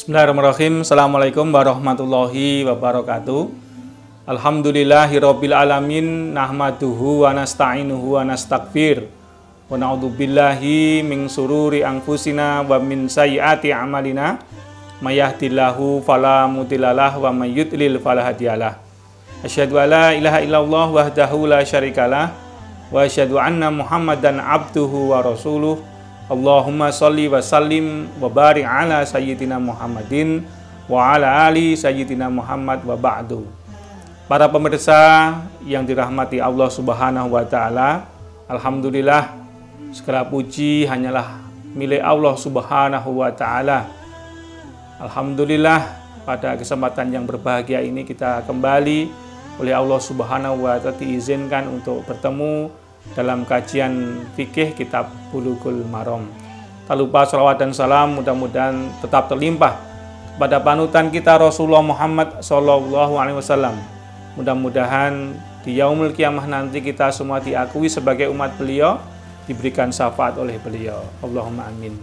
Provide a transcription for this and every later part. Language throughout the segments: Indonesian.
Bismillahirrahmanirrahim. Assalamualaikum warahmatullahi wabarakatuh. Alhamdulillahirabbil alamin, nahmaduhu wa nasta'inuhu wa nastaghfir. Wa na'udzubillahi min sururi anfusina wa min sayyiati a'malina. May yahdihillahu fala mudhillalah wa may yudlil fala hadiyalah. Asyhadu an la ilaha illallah wahdahu la syarikalah wa asyhadu anna Muhammadan abduhu wa rasuluh. Allahumma sholli wa sallim wa barik ala sayyidina Muhammadin wa ala ali sayyidina Muhammad wa ba'du. Para pemirsa yang dirahmati Allah Subhanahu wa taala, alhamdulillah segala puji hanyalah milik Allah Subhanahu wa taala. Alhamdulillah pada kesempatan yang berbahagia ini kita kembali oleh Allah Subhanahu wa taala diizinkan untuk bertemu dalam kajian fikih kitab Bulughul Maram. Tak lupa sholawat dan salam mudah-mudahan tetap terlimpah pada panutan kita Rasulullah Muhammad SAW. Mudah-mudahan di yaumul kiamah nanti kita semua diakui sebagai umat beliau, diberikan syafaat oleh beliau. Allahumma amin.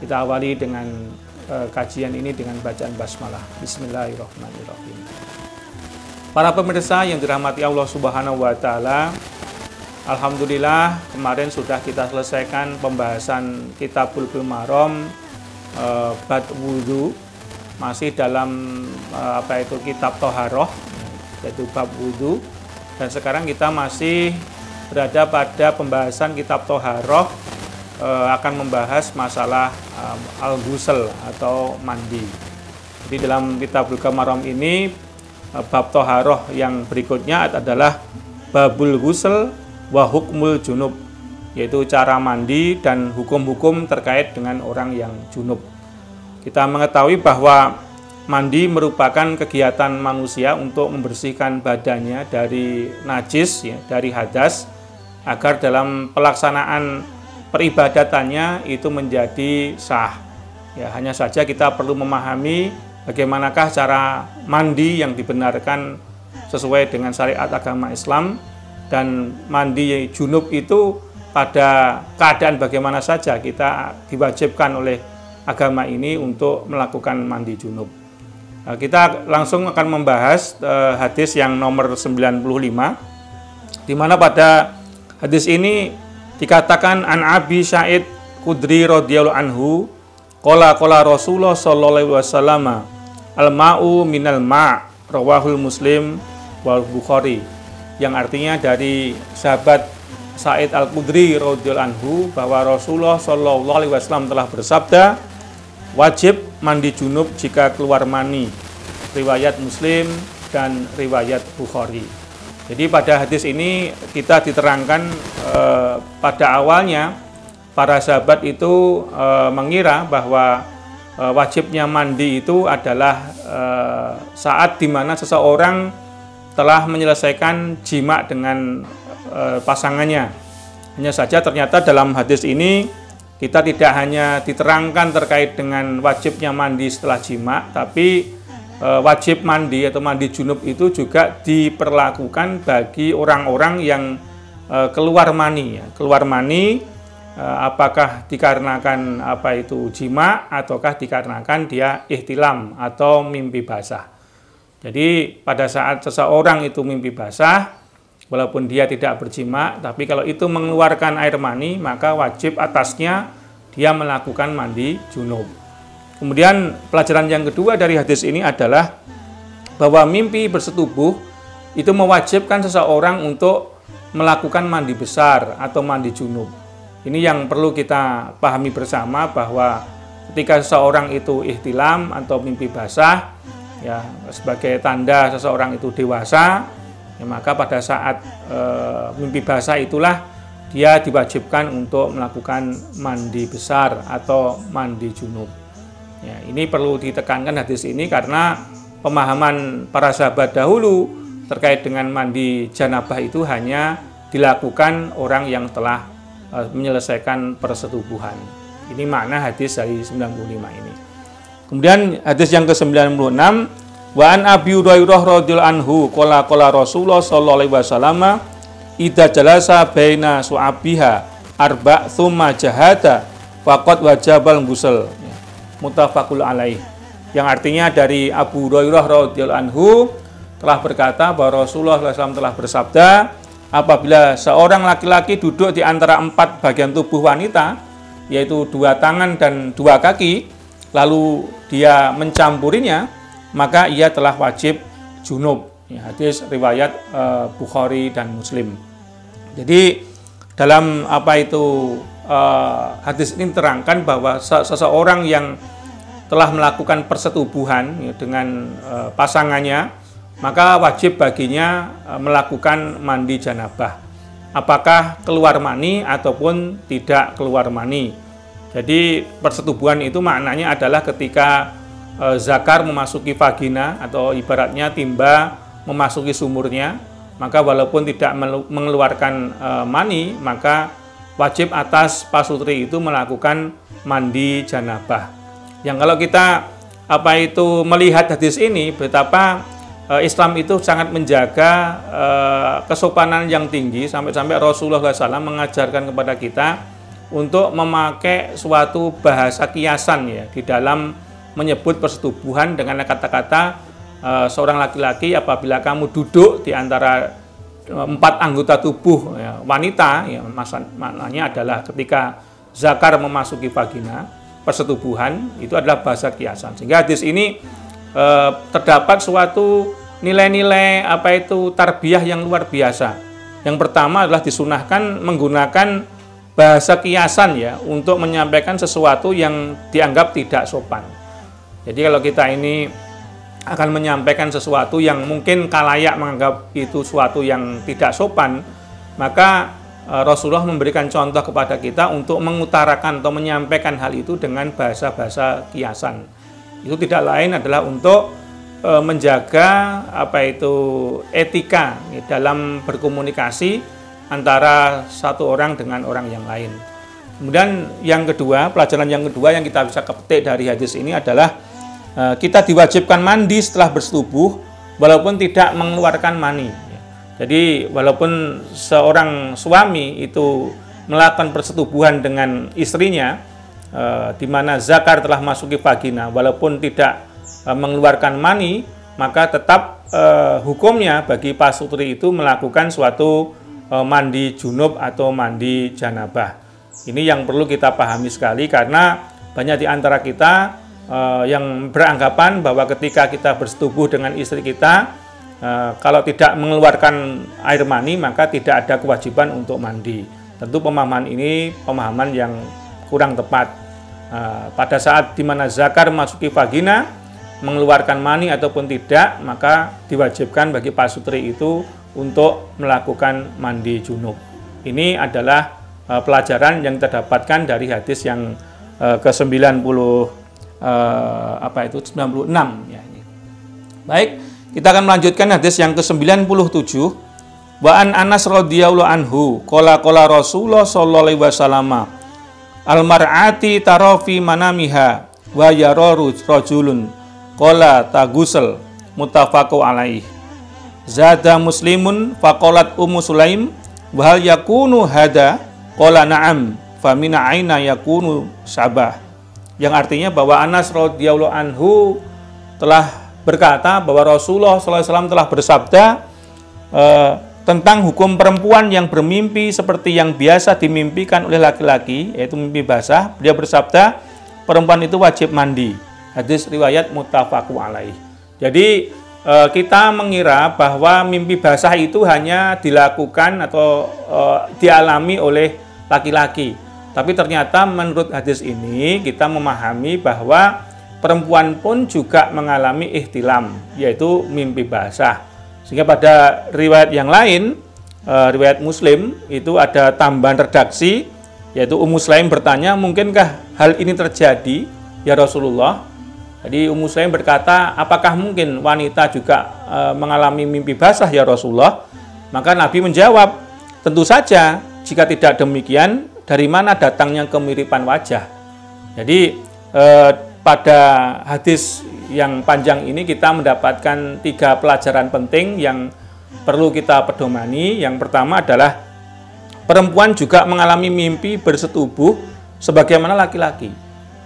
Kita awali dengan kajian ini dengan bacaan basmalah. Bismillahirrahmanirrahim. Para pemirsa yang dirahmati Allah Subhanahu wa taala, alhamdulillah kemarin sudah kita selesaikan pembahasan kitab Bulughul Maram bab wudu, masih dalam kitab Thaharah, yaitu bab wudu, dan sekarang kita masih berada pada pembahasan kitab Thaharah, akan membahas masalah al-ghusl atau mandi. Jadi dalam kitab Bulughul Maram ini bab Thaharah yang berikutnya adalah babul ghusl wa hukmul junub, yaitu cara mandi dan hukum-hukum terkait dengan orang yang junub. Kita mengetahui bahwa mandi merupakan kegiatan manusia untuk membersihkan badannya dari najis, dari hadas, agar dalam pelaksanaan peribadatannya itu menjadi sah. Ya, hanya saja kita perlu memahami bagaimanakah cara mandi yang dibenarkan sesuai dengan syariat agama Islam. Dan mandi junub itu pada keadaan bagaimana saja kita diwajibkan oleh agama ini untuk melakukan mandi junub. Kita langsung akan membahas hadis yang nomor 95, di mana pada hadis ini dikatakan an Abi Sa'id Khudri radhiyallahu anhu qala Rasulullah sallallahu alaihi wasallam al-ma'u minal ma', rawahul Muslim wal Bukhari, yang artinya dari sahabat Sa'id Al-Khudri radhiyallahu anhu bahwa Rasulullah sallallahu alaihi wasallam telah bersabda, wajib mandi junub jika keluar mani, riwayat Muslim dan riwayat Bukhari. Jadi pada hadis ini kita diterangkan pada awalnya para sahabat itu mengira bahwa wajibnya mandi itu adalah saat dimana seseorang telah menyelesaikan jima dengan pasangannya. Hanya saja ternyata dalam hadis ini kita tidak hanya diterangkan terkait dengan wajibnya mandi setelah jima, tapi wajib mandi atau mandi junub itu juga diperlakukan bagi orang-orang yang keluar mani. Keluar mani apakah dikarenakan jima ataukah dikarenakan dia ihtilam atau mimpi basah. Jadi pada saat seseorang itu mimpi basah, walaupun dia tidak berjima, tapi kalau itu mengeluarkan air mani, maka wajib atasnya dia melakukan mandi junub. Kemudian pelajaran yang kedua dari hadis ini adalah bahwa mimpi bersetubuh itu mewajibkan seseorang untuk melakukan mandi besar atau mandi junub. Ini yang perlu kita pahami bersama, bahwa ketika seseorang itu ihtilam atau mimpi basah, ya, sebagai tanda seseorang itu dewasa, ya, maka pada saat mimpi basah itulah dia diwajibkan untuk melakukan mandi besar atau mandi junub. Ya, ini perlu ditekankan hadis ini karena pemahaman para sahabat dahulu terkait dengan mandi janabah itu hanya dilakukan orang yang telah menyelesaikan persetubuhan. Ini makna hadis dari 95 ini. Kemudian hadis yang ke-96, wa an Abi Hurairah radhiyallahu anhu qala Rasulullah sallallahu alaihi wasallam idza jalasa baina su'abiha arba' tsumma jahada faqad wajabal ghusl. Muttafaqul alaih. yang artinya dari Abu Hurairah radhiyallahu anhu telah berkata bahwa Rasulullah SAW telah bersabda, apabila seorang laki-laki duduk di antara 4 bagian tubuh wanita, yaitu 2 tangan dan 2 kaki, lalu dia mencampurinya, maka ia telah wajib junub. Hadis riwayat Bukhari dan Muslim. Jadi dalam hadis ini terangkan bahwa seseorang yang telah melakukan persetubuhan dengan pasangannya, maka wajib baginya melakukan mandi janabah. Apakah keluar mani ataupun tidak keluar mani. Jadi persetubuhan itu maknanya adalah ketika zakar memasuki vagina atau ibaratnya timba memasuki sumurnya, maka walaupun tidak mengeluarkan mani, maka wajib atas pasutri itu melakukan mandi janabah. Yang kalau kita melihat hadis ini, betapa Islam itu sangat menjaga kesopanan yang tinggi, sampai-sampai Rasulullah SAW mengajarkan kepada kita untuk memakai suatu bahasa kiasan ya di dalam menyebut persetubuhan dengan kata-kata seorang laki-laki apabila kamu duduk di antara 4 anggota tubuh wanita, ya, maknanya adalah ketika zakar memasuki vagina, persetubuhan itu adalah bahasa kiasan. Sehingga hadis ini terdapat suatu nilai-nilai tarbiyah yang luar biasa. Yang pertama adalah disunahkan menggunakan bahasa kiasan ya untuk menyampaikan sesuatu yang dianggap tidak sopan. Jadi kalau kita ini akan menyampaikan sesuatu yang mungkin khalayak menganggap itu suatu yang tidak sopan, maka Rasulullah memberikan contoh kepada kita untuk mengutarakan atau menyampaikan hal itu dengan bahasa-bahasa kiasan. Itu tidak lain adalah untuk menjaga etika dalam berkomunikasi antara satu orang dengan orang yang lain. Kemudian yang kedua, pelajaran yang kedua yang kita bisa petik dari hadis ini adalah kita diwajibkan mandi setelah bersetubuh walaupun tidak mengeluarkan mani. Jadi walaupun seorang suami itu melakukan persetubuhan dengan istrinya di mana zakar telah masuki vagina walaupun tidak mengeluarkan mani, maka tetap hukumnya bagi pasutri itu melakukan suatu mandi junub atau mandi janabah. Ini yang perlu kita pahami sekali karena banyak di antara kita yang beranggapan bahwa ketika kita bersetubuh dengan istri kita, kalau tidak mengeluarkan air mani maka tidak ada kewajiban untuk mandi. Tentu pemahaman ini pemahaman yang kurang tepat. Pada saat dimana zakar memasuki vagina, mengeluarkan mani ataupun tidak, maka diwajibkan bagi pasutri itu untuk melakukan mandi junub. Ini adalah pelajaran yang kita dapatkan dari hadis yang ke-90 96 ya ini. Baik, kita akan melanjutkan hadis yang ke-97. Wa an Anas radhiyallahu anhu qala Rasulullah sallallahu alaihi wasallam al mar'ati tarafi manamiha wa yara rajulun qala tagusal muttafaqu alaih. Zada Muslimun faqalat Ummu Sulaim wa hal yakunu hada qala na'am famina aina yakunu sabah. Yang artinya bahwa Anas radhiyallahu anhu telah berkata bahwa Rasulullah SAW telah bersabda tentang hukum perempuan yang bermimpi seperti yang biasa dimimpikan oleh laki-laki, yaitu mimpi basah. Dia bersabda perempuan itu wajib mandi. Hadis riwayat muttafaqu alaih. Jadi kita mengira bahwa mimpi basah itu hanya dilakukan atau dialami oleh laki-laki. Tapi ternyata menurut hadis ini kita memahami bahwa perempuan pun juga mengalami ihtilam, yaitu mimpi basah. Sehingga pada riwayat yang lain, riwayat Muslim, itu ada tambahan redaksi, yaitu Ummu Sulaim bertanya, mungkinkah hal ini terjadi ya Rasulullah? Jadi Ummu Sulaim berkata, apakah mungkin wanita juga mengalami mimpi basah ya Rasulullah? Maka Nabi menjawab, tentu saja, jika tidak demikian, dari mana datangnya kemiripan wajah? Jadi pada hadis yang panjang ini kita mendapatkan 3 pelajaran penting yang perlu kita pedomani. Yang pertama adalah perempuan juga mengalami mimpi bersetubuh sebagaimana laki-laki.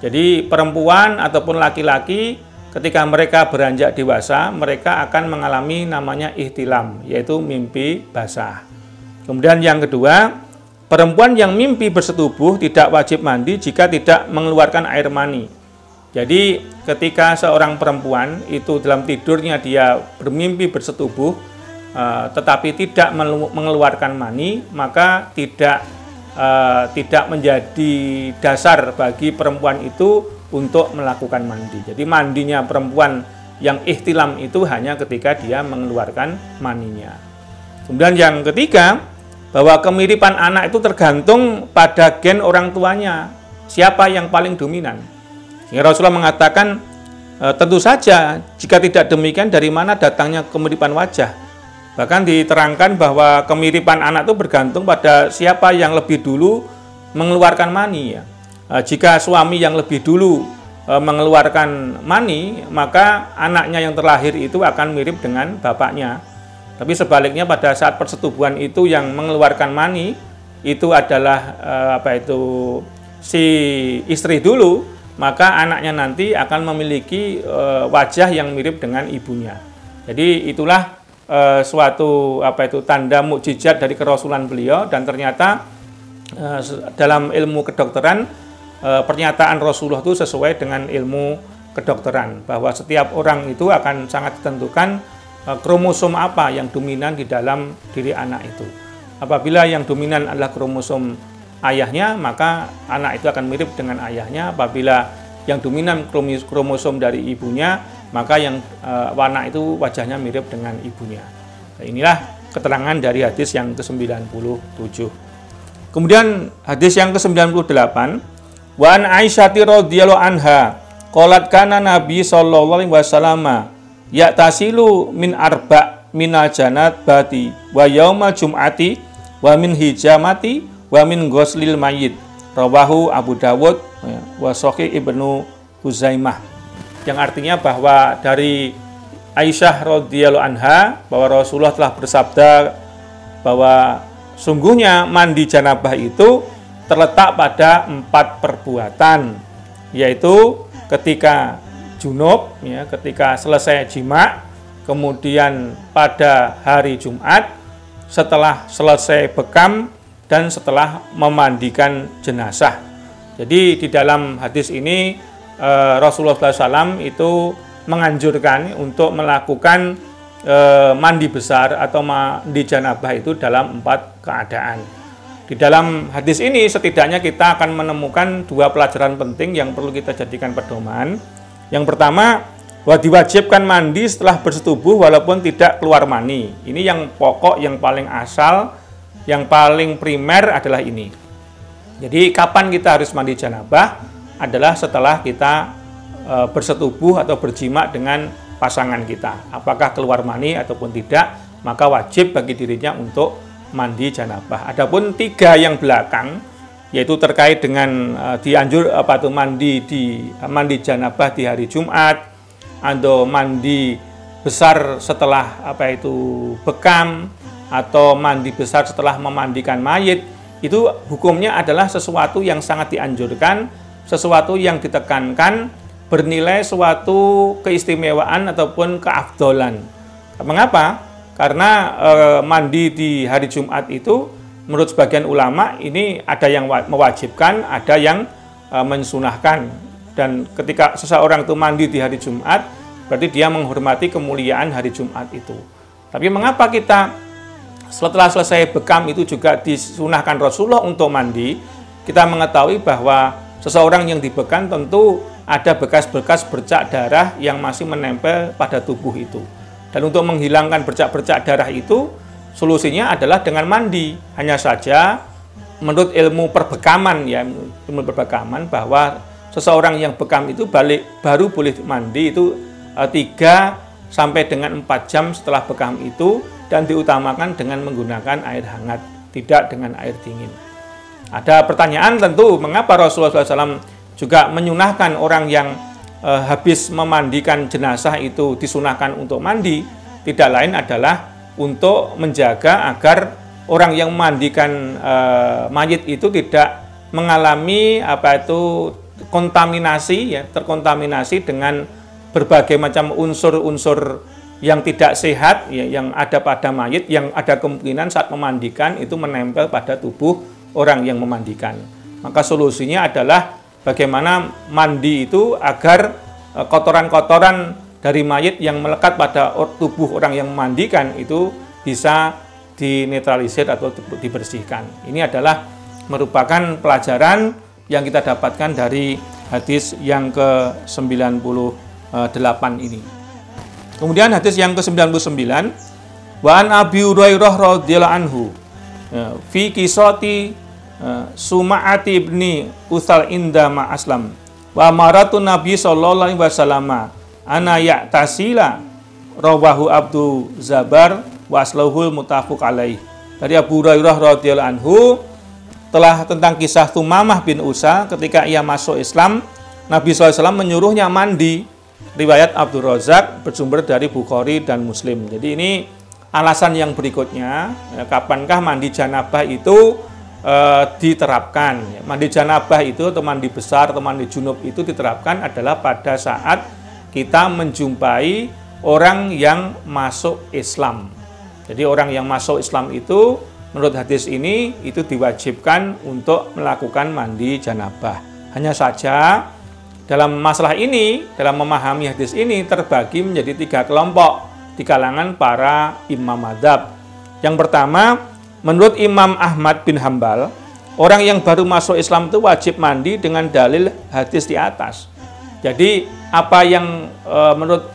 Jadi perempuan ataupun laki-laki ketika mereka beranjak dewasa, mereka akan mengalami namanya ihtilam, yaitu mimpi basah. Kemudian yang kedua, perempuan yang mimpi bersetubuh tidak wajib mandi jika tidak mengeluarkan air mani. Jadi ketika seorang perempuan itu dalam tidurnya dia bermimpi bersetubuh, tetapi tidak mengeluarkan mani, maka tidak menjadi dasar bagi perempuan itu untuk melakukan mandi. Jadi mandinya perempuan yang ihtilam itu hanya ketika dia mengeluarkan maninya. Kemudian yang ketiga, bahwa kemiripan anak itu tergantung pada gen orang tuanya, siapa yang paling dominan. Sehingga Rasulullah mengatakan, tentu saja jika tidak demikian dari mana datangnya kemiripan wajah. Bahkan diterangkan bahwa kemiripan anak itu bergantung pada siapa yang lebih dulu mengeluarkan mani. Ya. Jika suami yang lebih dulu mengeluarkan mani, maka anaknya yang terlahir itu akan mirip dengan bapaknya. Tapi sebaliknya pada saat persetubuhan itu yang mengeluarkan mani itu adalah si istri dulu, maka anaknya nanti akan memiliki wajah yang mirip dengan ibunya. Jadi itulah suatu tanda mukjizat dari kerasulan beliau, dan ternyata dalam ilmu kedokteran pernyataan Rasulullah itu sesuai dengan ilmu kedokteran, bahwa setiap orang itu akan sangat ditentukan kromosom apa yang dominan di dalam diri anak itu. Apabila yang dominan adalah kromosom ayahnya, maka anak itu akan mirip dengan ayahnya. Apabila yang dominan kromosom dari ibunya, maka yang anak itu wajahnya mirip dengan ibunya. Nah, inilah keterangan dari hadis yang ke-97. Kemudian hadis yang ke-98, wa an Aisyah radhiyallahu anha qalat kana Nabi sallallahu alaihi wasallam ya'tasilu min arba' minal janat bati wa yaumal jum'ati wa min hijamati wa min ghuslil mayyit, rawahu Abu Dawud wa Sahih Ibnu Huzaimah. Yang artinya bahwa dari Aisyah radhiyallahu anha bahwa Rasulullah telah bersabda bahwa sungguhnya mandi janabah itu terletak pada 4 perbuatan, yaitu ketika junub, ya, ketika selesai jima, kemudian pada hari Jumat, setelah selesai bekam, dan setelah memandikan jenazah. Jadi di dalam hadis ini Rasulullah SAW itu menganjurkan untuk melakukan mandi besar atau mandi janabah itu dalam 4 keadaan. Di dalam hadis ini setidaknya kita akan menemukan 2 pelajaran penting yang perlu kita jadikan pedoman. Yang pertama, bahwa diwajibkan mandi setelah bersetubuh walaupun tidak keluar mani. Ini yang pokok, yang paling asal, yang paling primer adalah ini. Jadi kapan kita harus mandi janabah adalah setelah kita bersetubuh atau berjima dengan pasangan kita. Apakah keluar mani ataupun tidak, maka wajib bagi dirinya untuk mandi janabah. Adapun 3 yang belakang, yaitu terkait dengan mandi janabah di hari Jumat, atau mandi besar setelah bekam, atau mandi besar setelah memandikan mayit, itu hukumnya adalah sesuatu yang sangat dianjurkan, sesuatu yang ditekankan, bernilai suatu keistimewaan ataupun keafdolan. Mengapa? Karena mandi di hari Jumat itu menurut sebagian ulama ini ada yang mewajibkan, ada yang mensunahkan. Dan ketika seseorang itu mandi di hari Jumat, berarti dia menghormati kemuliaan hari Jumat itu. Tapi mengapa kita setelah selesai bekam itu juga disunahkan Rasulullah untuk mandi? Kita mengetahui bahwa seseorang yang dibekam tentu ada bekas-bekas bercak darah yang masih menempel pada tubuh itu. Dan untuk menghilangkan bercak-bercak darah itu, solusinya adalah dengan mandi. Hanya saja menurut ilmu perbekaman, ya, ilmu perbekaman, bahwa seseorang yang bekam itu baru boleh mandi itu 3 sampai dengan 4 jam setelah bekam itu, dan diutamakan dengan menggunakan air hangat, tidak dengan air dingin. Ada pertanyaan tentu, mengapa Rasulullah SAW juga menyunahkan orang yang habis memandikan jenazah itu disunahkan untuk mandi? Tidak lain adalah untuk menjaga agar orang yang memandikan mayit itu tidak mengalami kontaminasi, ya, terkontaminasi dengan berbagai macam unsur-unsur yang tidak sehat ya, yang ada pada mayit, yang ada kemungkinan saat memandikan itu menempel pada tubuh orang yang memandikan. Maka solusinya adalah bagaimana mandi itu agar kotoran-kotoran dari mayit yang melekat pada tubuh orang yang memandikan itu bisa dinetralisir atau dibersihkan. Ini adalah merupakan pelajaran yang kita dapatkan dari hadis yang ke-98 ini. Kemudian hadis yang ke-99, wa an Abi Hurairah radhiyallahu anhu fi qisati Suma'ati ibni Utsal inda ma aslam wa maratu Nabi sallallahu alaihi wasallam ana ya'tasila rawahu Abdu Zabar wa aslahul muttafaq alaih. Dari Abu Hurairah radhiyallahu anhu telah tentang kisah Thumamah bin Usa ketika ia masuk Islam, Nabi SAW menyuruhnya mandi. Riwayat Abdul Razak bersumber dari Bukhari dan Muslim. Jadi ini alasan yang berikutnya, ya, kapankah mandi janabah itu diterapkan. Mandi janabah itu atau mandi besar atau mandi junub itu diterapkan adalah pada saat kita menjumpai orang yang masuk Islam. Jadi orang yang masuk Islam itu menurut hadis ini itu diwajibkan untuk melakukan mandi janabah. Hanya saja dalam masalah ini, dalam memahami hadis ini terbagi menjadi 3 kelompok di kalangan para imam madzhab. Yang pertama, menurut Imam Ahmad bin Hambal, orang yang baru masuk Islam itu wajib mandi dengan dalil hadis di atas. Jadi apa yang menurut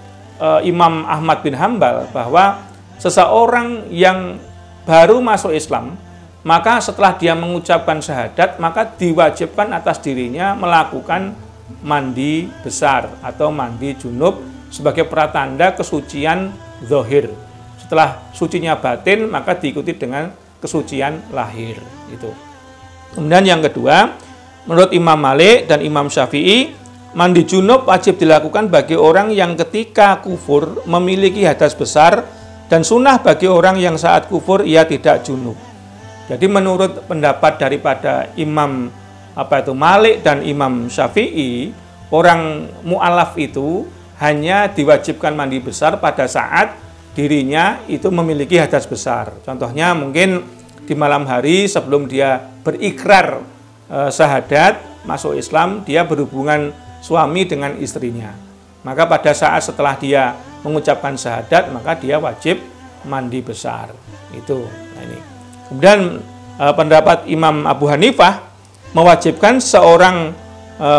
Imam Ahmad bin Hambal bahwa seseorang yang baru masuk Islam, maka setelah dia mengucapkan syahadat, maka diwajibkan atas dirinya melakukan mandi besar atau mandi junub sebagai pratanda kesucian zahir. Setelah sucinya batin, maka diikuti dengan kesucian lahir. Itu. Kemudian yang kedua, menurut Imam Malik dan Imam Syafi'i, mandi junub wajib dilakukan bagi orang yang ketika kufur memiliki hadas besar dan sunnah bagi orang yang saat kufur ia tidak junub. Jadi menurut pendapat daripada Imam Malik dan Imam Syafi'i, orang mu'alaf itu hanya diwajibkan mandi besar pada saat dirinya itu memiliki hadas besar. Contohnya mungkin di malam hari sebelum dia berikrar syahadat masuk Islam, dia berhubungan suami dengan istrinya. Maka pada saat setelah dia mengucapkan syahadat, maka dia wajib mandi besar. Itu. Nah, ini. Kemudian pendapat Imam Abu Hanifah mewajibkan seorang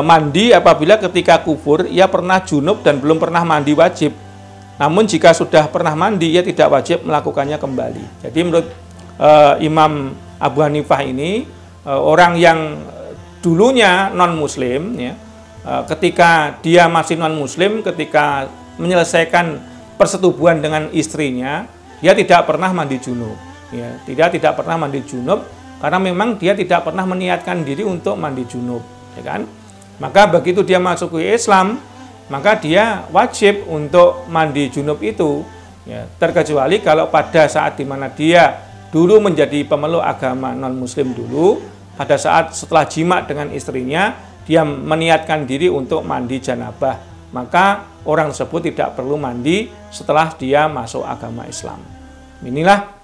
mandi apabila ketika kufur ia pernah junub dan belum pernah mandi wajib. Namun jika sudah pernah mandi ia tidak wajib melakukannya kembali. Jadi menurut Imam Abu Hanifah ini orang yang dulunya non muslim ya, ketika dia masih non muslim, ketika menyelesaikan persetubuhan dengan istrinya, dia tidak pernah mandi junub ya, tidak pernah mandi junub karena memang dia tidak pernah meniatkan diri untuk mandi junub, ya kan? Maka begitu dia masuk ke Islam, maka dia wajib untuk mandi junub itu, ya, terkecuali kalau pada saat dimana dia dulu menjadi pemeluk agama non-muslim dulu, pada saat setelah jima dengan istrinya, dia meniatkan diri untuk mandi janabah, maka orang tersebut tidak perlu mandi setelah dia masuk agama Islam. Inilah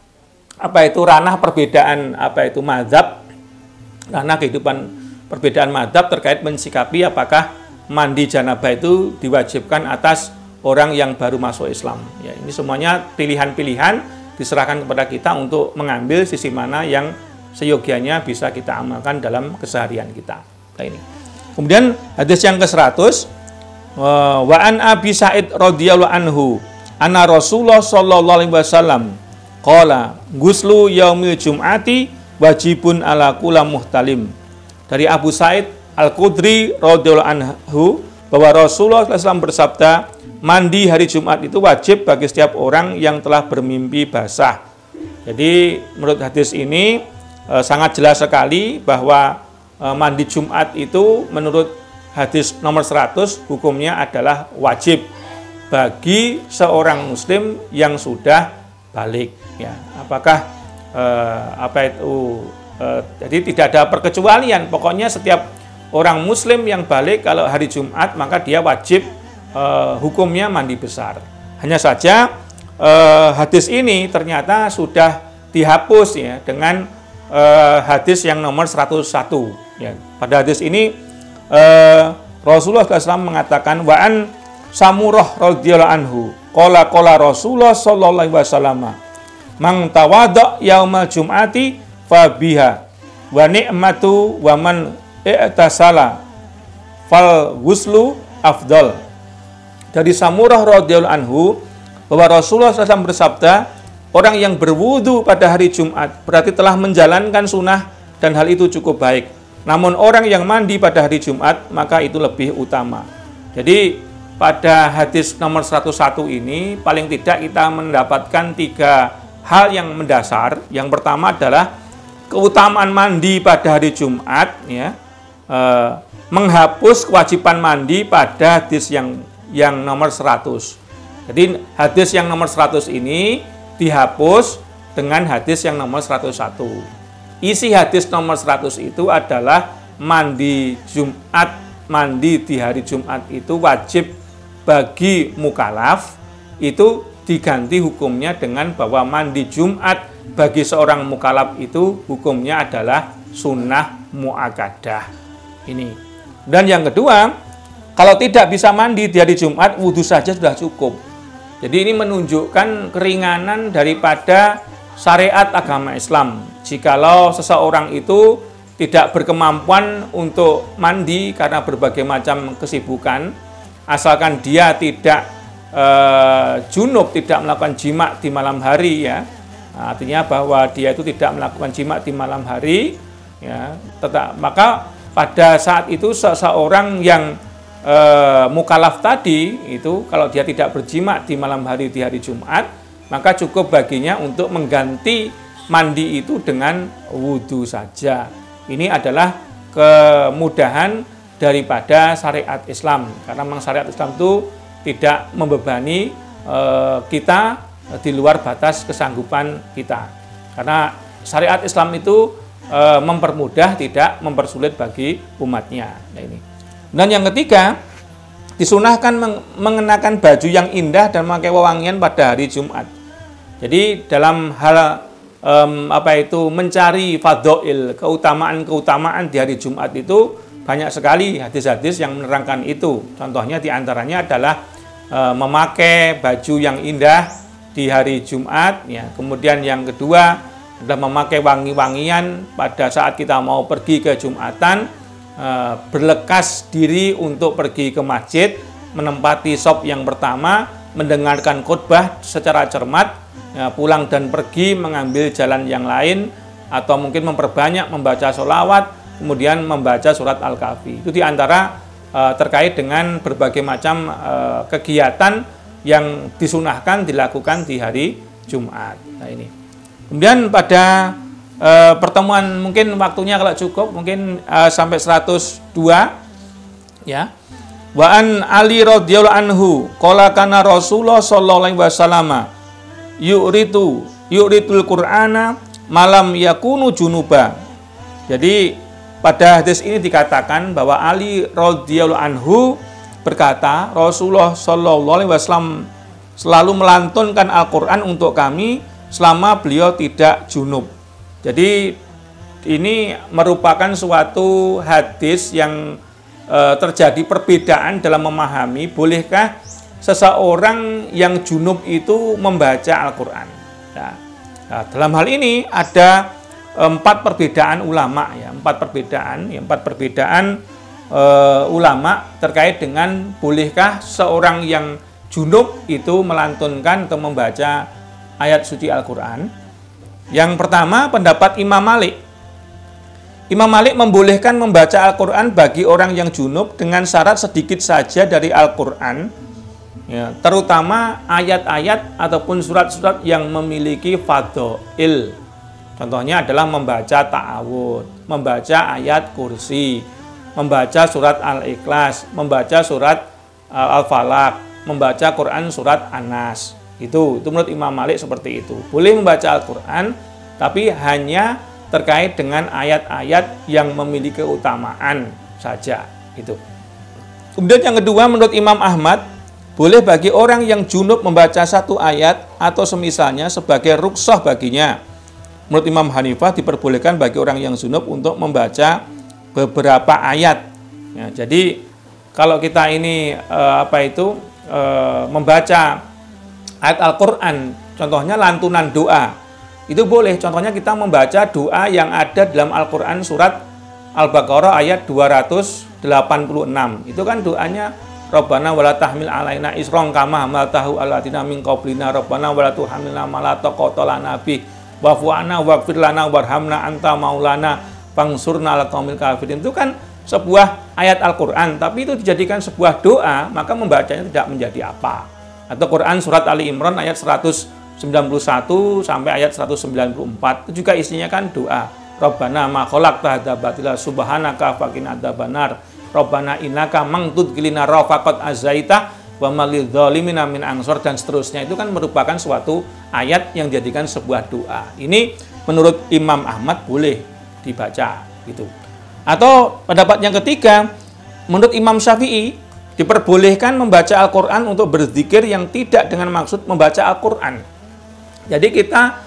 ranah perbedaan madzhab, ranah kehidupan perbedaan madzhab terkait mensikapi apakah mandi janabah itu diwajibkan atas orang yang baru masuk Islam. Ya, ini semuanya pilihan-pilihan diserahkan kepada kita untuk mengambil sisi mana yang seyogianya bisa kita amalkan dalam keseharian kita. Nah, ini. Kemudian hadis yang ke-100, wa an Abi Sa'id radhiyallahu anhu, anna Rasulullah sallallahu alaihi wasallam qala guslu yaumil jum'ati wajibun ala kulli muhtalim. Dari Abu Sa'id Al-Khudri radhiyallahu anhu bahwa Rasulullah SAW bersabda, mandi hari Jumat itu wajib bagi setiap orang yang telah bermimpi basah. Jadi menurut hadis ini sangat jelas sekali bahwa mandi Jumat itu menurut hadis nomor 100 hukumnya adalah wajib bagi seorang muslim yang sudah balik. Ya, apakah jadi tidak ada perkecualian. Pokoknya setiap orang muslim yang balik kalau hari Jumat maka dia wajib hukumnya mandi besar. Hanya saja hadis ini ternyata sudah dihapus ya dengan hadis yang nomor 101 ya. Pada hadis ini Rasulullah SAW mengatakan wa'an Samurah radhiyallahu anhu qala Rasulullah sallallahu alaihi wasallam mang tawadha yaumal jum'ati fabiha wa ni'matu wa man i'tasala fal ghuslu afdal. Dari Samurah radhiyallahu anhu bahwa Rasulullah SAW bersabda, orang yang berwudu pada hari Jumat berarti telah menjalankan sunnah dan hal itu cukup baik. Namun orang yang mandi pada hari Jumat maka itu lebih utama. Jadi pada hadis nomor 101 ini paling tidak kita mendapatkan 3 hal yang mendasar. Yang pertama adalah keutamaan mandi pada hari Jumat ya, menghapus kewajiban mandi pada hadis yang nomor 100. Jadi hadis yang nomor 100 ini dihapus dengan hadis yang nomor 101. Isi hadis nomor 100 itu adalah mandi Jumat, mandi di hari Jumat itu wajib bagi mukalaf, itu diganti hukumnya dengan bahwa mandi Jumat bagi seorang mukalaf itu hukumnya adalah sunnah muakkadah. Ini. Dan yang kedua, kalau tidak bisa mandi di hari Jumat, wudhu saja sudah cukup. Jadi ini menunjukkan keringanan daripada syariat agama Islam. Jikalau seseorang itu tidak berkemampuan untuk mandi karena berbagai macam kesibukan, asalkan dia tidak junub, tidak melakukan jima di malam hari ya, artinya bahwa dia itu tidak melakukan jima di malam hari ya, maka pada saat itu seseorang yang mukalaf tadi itu kalau dia tidak berjima di malam hari di hari Jumat, maka cukup baginya untuk mengganti mandi itu dengan wudhu saja. Ini adalah kemudahan daripada syariat Islam, karena memang syariat Islam itu tidak membebani kita di luar batas kesanggupan kita, karena syariat Islam itu mempermudah, tidak mempersulit bagi umatnya. Nah, ini. Dan yang ketiga, disunahkan mengenakan baju yang indah dan memakai wewangian pada hari Jumat. Jadi dalam hal mencari fadhail, keutamaan di hari Jumat itu banyak sekali hadis-hadis yang menerangkan itu. Contohnya diantaranya adalah memakai baju yang indah di hari Jumat. Ya. Kemudian yang kedua adalah memakai wangi-wangian pada saat kita mau pergi ke Jumatan, berlekas diri untuk pergi ke masjid, menempati shop yang pertama, mendengarkan khutbah secara cermat, ya, pulang dan pergi mengambil jalan yang lain, atau mungkin memperbanyak membaca sholawat, kemudian membaca surat Al-Kahfi. Itu diantara terkait dengan berbagai macam kegiatan yang disunahkan dilakukan di hari Jumat. Nah, ini. Kemudian pada pertemuan mungkin waktunya kalau cukup mungkin sampai 102 ya. Wa an Ali radhiyallahu anhu qala kana Rasulullah sallallahu alaihi wasallam yu'ritul Qur'ana malam yakunu junuba. Jadi pada hadis ini dikatakan bahwa Ali radhiyallahu anhu berkata, Rasulullah sallallahu alaihi wasallam selalu melantunkan Al-Qur'an untuk kami selama beliau tidak junub. Jadi ini merupakan suatu hadis yang terjadi perbedaan dalam memahami bolehkah seseorang yang junub itu membaca Al-Qur'an. Nah, dalam hal ini ada 4 perbedaan ulama ya, 4 perbedaan ulama terkait dengan bolehkah seorang yang junub itu melantunkan atau membaca ayat suci Al-Qur'an. Yang pertama pendapat Imam Malik. Imam Malik membolehkan membaca Al-Qur'an bagi orang yang junub dengan syarat sedikit saja dari Al-Qur'an ya, terutama ayat-ayat ataupun surat-surat yang memiliki fadhail. Contohnya adalah membaca ta'awud, membaca ayat kursi, membaca surat Al-Ikhlas, membaca surat Al-Falaq, membaca Quran surat An-Nas. Itu menurut Imam Malik seperti itu. Boleh membaca Al-Quran, tapi hanya terkait dengan ayat-ayat yang memiliki keutamaan saja. Itu. Kemudian yang kedua menurut Imam Ahmad, boleh bagi orang yang junub membaca satu ayat atau semisalnya sebagai rukhsah baginya. Menurut Imam Hanifah diperbolehkan bagi orang yang junub untuk membaca beberapa ayat. Ya, jadi kalau kita ini membaca ayat Al-Quran, contohnya lantunan doa, itu boleh. Contohnya kita membaca doa yang ada dalam Al-Quran surat Al-Baqarah ayat 286. Itu kan doanya Rabbana wala tahmil alaina isron kama hamaltahu alladziina min qablina Rabbana wala tuhammilna ma la taqata lana bih wa'fu 'anna waghfir lana warhamna anta maulana fangsurna 'alal qaumil kafirin. Itu kan sebuah ayat Al-Qur'an, tapi itu dijadikan sebuah doa, maka membacanya tidak menjadi apa. Atau Quran surat Ali Imran ayat 191 sampai ayat 194, itu juga isinya kan doa. Rabbana ma khalaqta hadza batila subhanaka faqina adzabannar. Rabbana innaka man tudkhilin nar faqad azaita wa mal lidzalimina min ansor, dan seterusnya. Itu kan merupakan suatu ayat yang dijadikan sebuah doa. Ini menurut Imam Ahmad boleh dibaca gitu. Atau pendapat yang ketiga, menurut Imam Syafi'i diperbolehkan membaca Al-Qur'an untuk berzikir yang tidak dengan maksud membaca Al-Qur'an. Jadi kita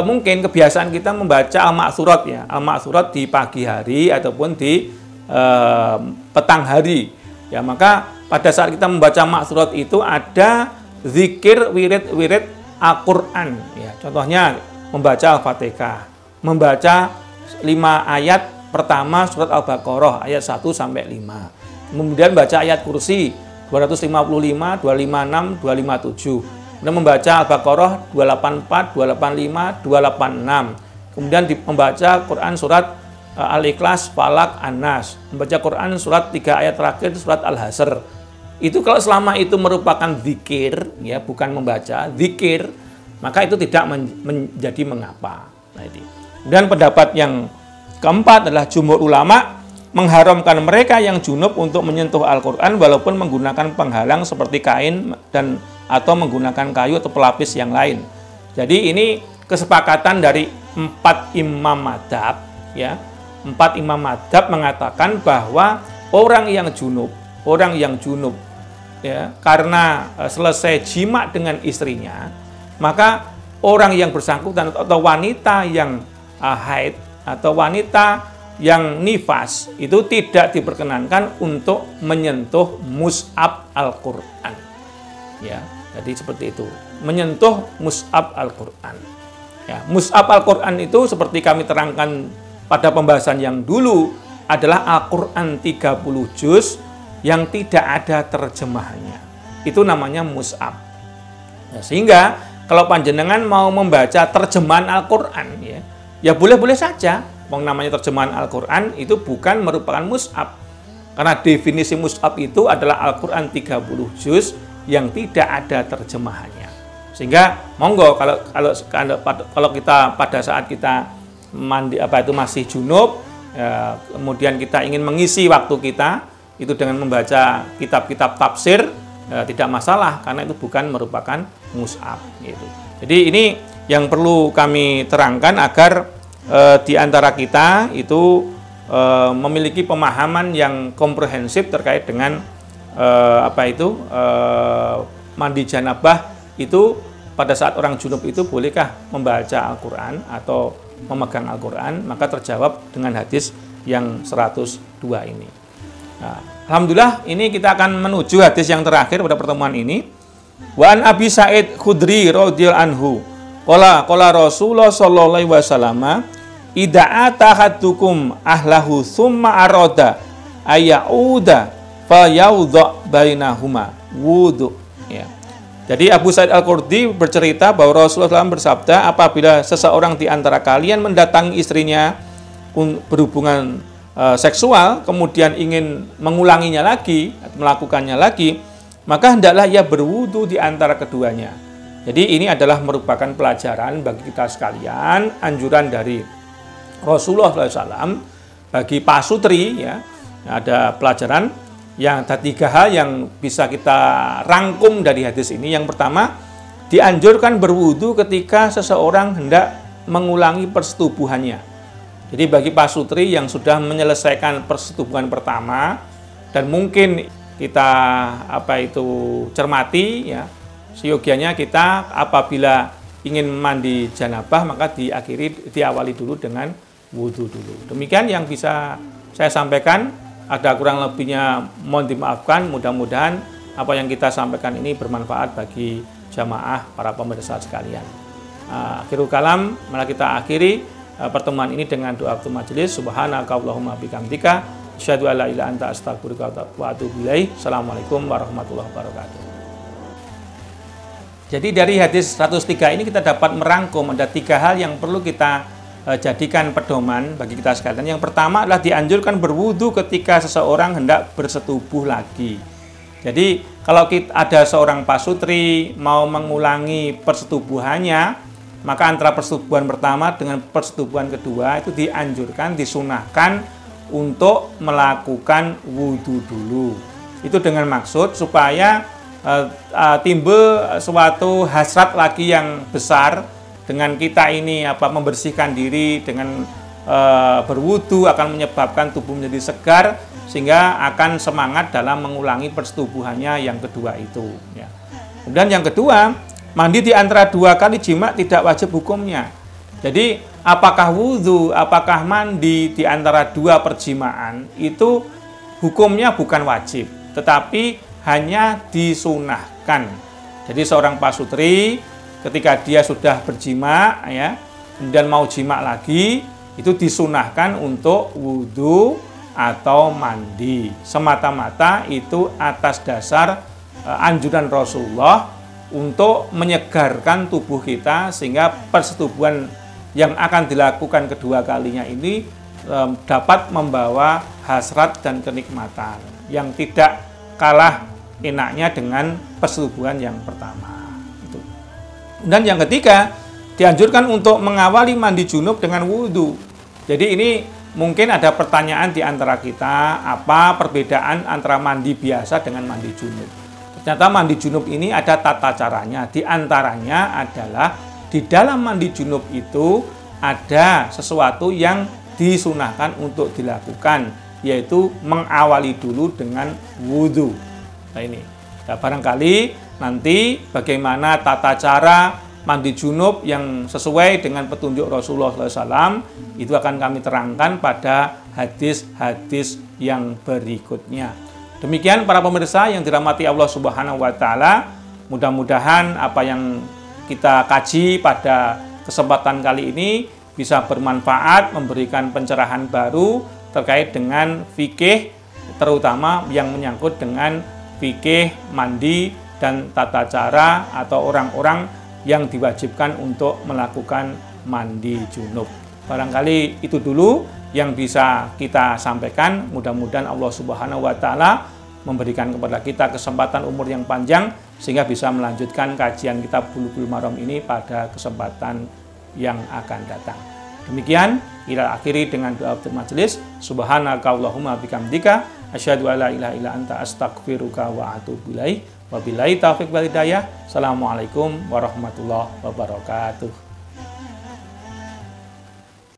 mungkin kebiasaan kita membaca Al-Ma'tsurat ya, Al-Ma'tsurat di pagi hari ataupun di petang hari ya, maka pada saat kita membaca Ma'tsurat itu ada zikir wirid Al-Qur'an ya. Contohnya membaca Al-Fatihah, membaca 5 ayat pertama surat Al-Baqarah ayat 1 sampai 5. Kemudian baca ayat kursi 255, 256, 257. Kemudian membaca Al-Baqarah 284, 285, 286. Kemudian membaca Quran surat Al-Ikhlas, Falak, An-Nas, membaca Quran surat 3 ayat terakhir surat Al-Hasr. Itu kalau selama itu merupakan zikir ya, bukan membaca, zikir, maka itu tidak menjadi mengapa. Nah, itu. Dan pendapat yang keempat adalah jumhur ulama mengharamkan mereka yang junub untuk menyentuh Al-Qur'an walaupun menggunakan penghalang seperti kain dan atau menggunakan kayu atau pelapis yang lain. Jadi ini kesepakatan dari 4 imam madzhab ya. 4 imam madzhab mengatakan bahwa orang yang junub ya, karena selesai jima dengan istrinya, maka orang yang bersangkutan atau wanita yang haid atau wanita yang nifas itu tidak diperkenankan untuk menyentuh mushaf Al-Qur'an. Ya, jadi seperti itu. Menyentuh mushaf Al-Qur'an. Ya, mushaf Al-Qur'an itu seperti kami terangkan pada pembahasan yang dulu adalah Al-Qur'an 30 juz yang tidak ada terjemahannya. Itu namanya mushaf. Ya, sehingga kalau panjenengan mau membaca terjemahan Al-Qur'an ya boleh-boleh saja. Yang namanya terjemahan Al-Qur'an itu bukan merupakan mushaf. Karena definisi mushaf itu adalah Al-Qur'an 30 juz yang tidak ada terjemahannya. Sehingga monggo kalau kita pada saat kita masih junub ya, kemudian kita ingin mengisi waktu kita itu dengan membaca kitab-kitab tafsir ya, tidak masalah karena itu bukan merupakan mushaf gitu. Jadi ini yang perlu kami terangkan agar di antara kita itu memiliki pemahaman yang komprehensif terkait dengan mandi janabah itu pada saat orang junub itu bolehkah membaca Al-Qur'an atau memegang Al-Qur'an, maka terjawab dengan hadis yang 102 ini. Nah, alhamdulillah ini kita akan menuju hadis yang terakhir pada pertemuan ini. Wa an Abi Sa'id Khudri radhiyallahu anhu qala Rasulullah sallallahu alaihi wasallam idza atahadukum ahlahu tsumma arada ayauda fayaudha bainahuma wudu ya. Jadi Abu Sa'id Al-Khudri bercerita bahwa Rasulullah SAW bersabda, apabila seseorang di antara kalian mendatangi istrinya berhubungan seksual, kemudian ingin mengulanginya lagi, melakukannya lagi, maka hendaklah ia berwudu di antara keduanya. Jadi ini adalah merupakan pelajaran bagi kita sekalian, anjuran dari Rasulullah SAW bagi pasutri ya. Ada pelajaran yang ada 3 hal yang bisa kita rangkum dari hadis ini. Yang pertama, dianjurkan berwudu ketika seseorang hendak mengulangi persetubuhannya. Jadi bagi pasutri yang sudah menyelesaikan persetubuhan pertama dan mungkin kita cermati ya. Seyogianya kita apabila ingin mandi janabah maka diawali dulu dengan wudhu dulu. Demikian yang bisa saya sampaikan. Ada kurang lebihnya mohon dimaafkan. Mudah-mudahan apa yang kita sampaikan ini bermanfaat bagi jamaah para pemirsa sekalian. Akhirul kalam, mari kita akhiri pertemuan ini dengan doa majelis. Subhanakallahumma bihamdika asyhadu alla ilaha illa anta astaghfiruka wa atubu ilaik. Assalamualaikum warahmatullahi wabarakatuh. Jadi dari hadis 103 ini kita dapat merangkum ada 3 hal yang perlu kita jadikan pedoman bagi kita sekalian. Yang pertama adalah dianjurkan berwudu ketika seseorang hendak bersetubuh lagi. Jadi kalau ada seorang pasutri mau mengulangi persetubuhannya, maka antara persetubuhan pertama dengan persetubuhan kedua itu dianjurkan, disunahkan untuk melakukan wudu dulu. Itu dengan maksud supaya timbul suatu hasrat lagi yang besar dengan kita ini membersihkan diri dengan berwudu akan menyebabkan tubuh menjadi segar sehingga akan semangat dalam mengulangi persetubuhannya yang kedua itu ya. Kemudian yang kedua, mandi di antara 2 kali jima tidak wajib hukumnya. Jadi apakah wudu, apakah mandi di antara 2 perjimaan itu hukumnya bukan wajib, tetapi hanya disunahkan. Jadi seorang pasutri ketika dia sudah berjima ya, kemudian mau jima lagi, itu disunahkan untuk wudu atau mandi. Semata-mata itu atas dasar anjuran Rasulullah untuk menyegarkan tubuh kita sehingga persetubuhan yang akan dilakukan kedua kalinya ini dapat membawa hasrat dan kenikmatan yang tidak kalah enaknya dengan persetubuhan yang pertama. Dan yang ketiga, dianjurkan untuk mengawali mandi junub dengan wudhu. Jadi ini mungkin ada pertanyaan di antara kita, apa perbedaan antara mandi biasa dengan mandi junub? Ternyata mandi junub ini ada tata caranya. Di antaranya adalah di dalam mandi junub itu ada sesuatu yang disunahkan untuk dilakukan, yaitu mengawali dulu dengan wudhu. Nah ini, barangkali nanti bagaimana tata cara mandi junub yang sesuai dengan petunjuk Rasulullah SAW itu akan kami terangkan pada hadis-hadis yang berikutnya. Demikian para pemirsa yang dirahmati Allah Subhanahu wa Ta'ala, mudah-mudahan apa yang kita kaji pada kesempatan kali ini bisa bermanfaat, memberikan pencerahan baru terkait dengan fikih, terutama yang menyangkut dengan fikih mandi dan tata cara atau orang-orang yang diwajibkan untuk melakukan mandi junub. Barangkali itu dulu yang bisa kita sampaikan. Mudah-mudahan Allah Subhanahu wa Ta'ala memberikan kepada kita kesempatan umur yang panjang sehingga bisa melanjutkan kajian kitab Bulughul Maram ini pada kesempatan yang akan datang. Demikian, kita akhiri dengan doa majelis. Subhanakallahumma bihamdika asyhadu alla ilaha illa anta astaghfiruka wa atubu ilaik. Wabillahi taufiq wal hidayah. Assalamualaikum warahmatullahi wabarakatuh.